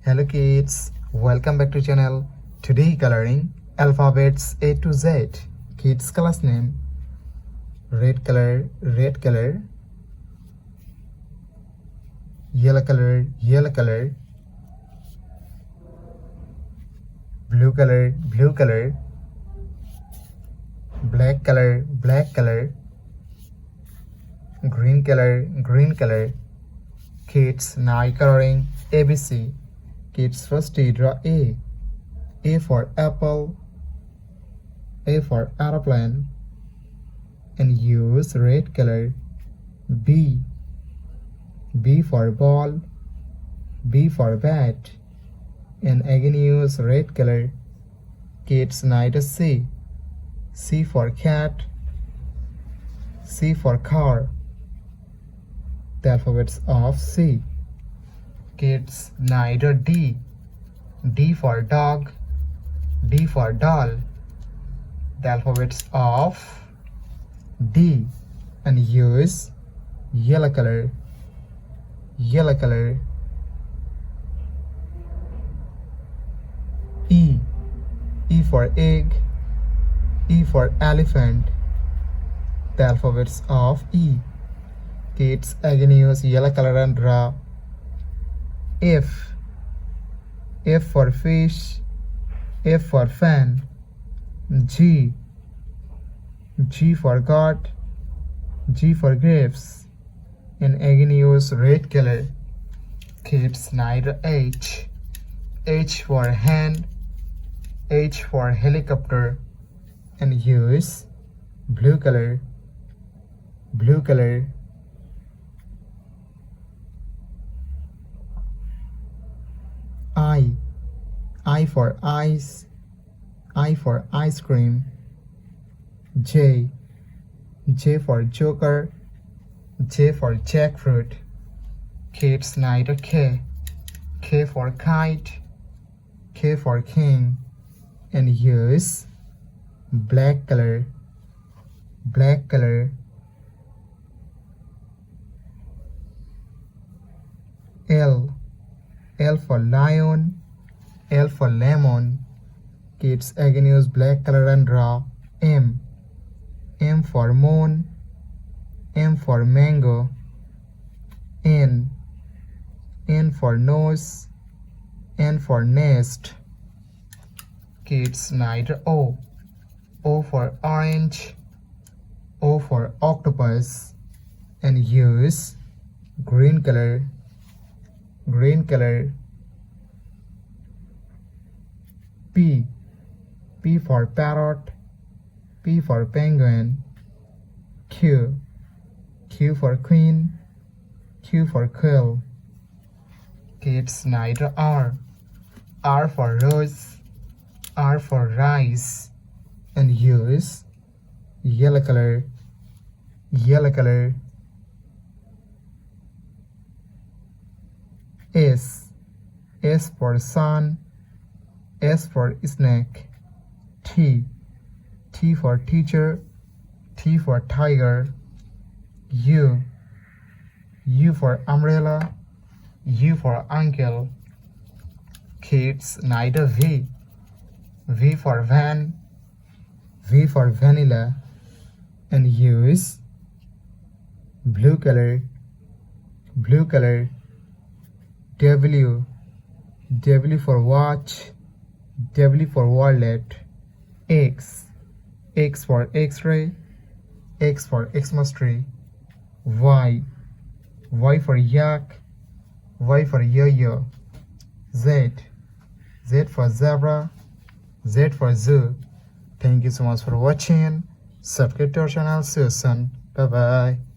Hello kids, welcome back to channel. Today coloring alphabets A to Z. Kids class name red color, yellow color, blue color, black color, green color. Kids now coloring ABC. Kids first draw A. A for apple, A for aeroplane, and use red color. B. B for ball, B for bat, and again use red color. Kids neither C. C for cat, C for car. The alphabets of C. Kids neither D. D for dog, D for doll. The alphabets of D, and use yellow color. E. E for egg, E for elephant. The alphabets of E. Kids again use yellow color and draw F. F for fish, F for fan. G. G for God, G for grapes, and again use red color. Kids neither H. H for hand, H for helicopter, and use blue color. I for ice, I for ice cream. J. J for joker, J for jackfruit. Kids neither K. K for kite, K for king, and use black color. L. L for lion, L for lemon. Kids again use black color and draw M. M for moon, M for mango. N. N for nose, N for nest. Kids neither O. O for orange, O for octopus, and use green color. P. P for parrot, P for penguin. Q. Q for queen, Q for quill. Kids neither R. R for rose, R for rice, and use yellow color. S. S for sun, S for snake. T. T for teacher, T for tiger. U. U for umbrella, U for uncle. Kids neither V. V for van, V for vanilla, and use blue color. W. W for watch, W for wallet. X. X for X-ray, X for Xmas tree. Y. Y for yak, Y for yo-yo. Z. Z for zebra, Z for zoo. Thank you so much for watching. Subscribe to our channel. See you soon. Bye bye.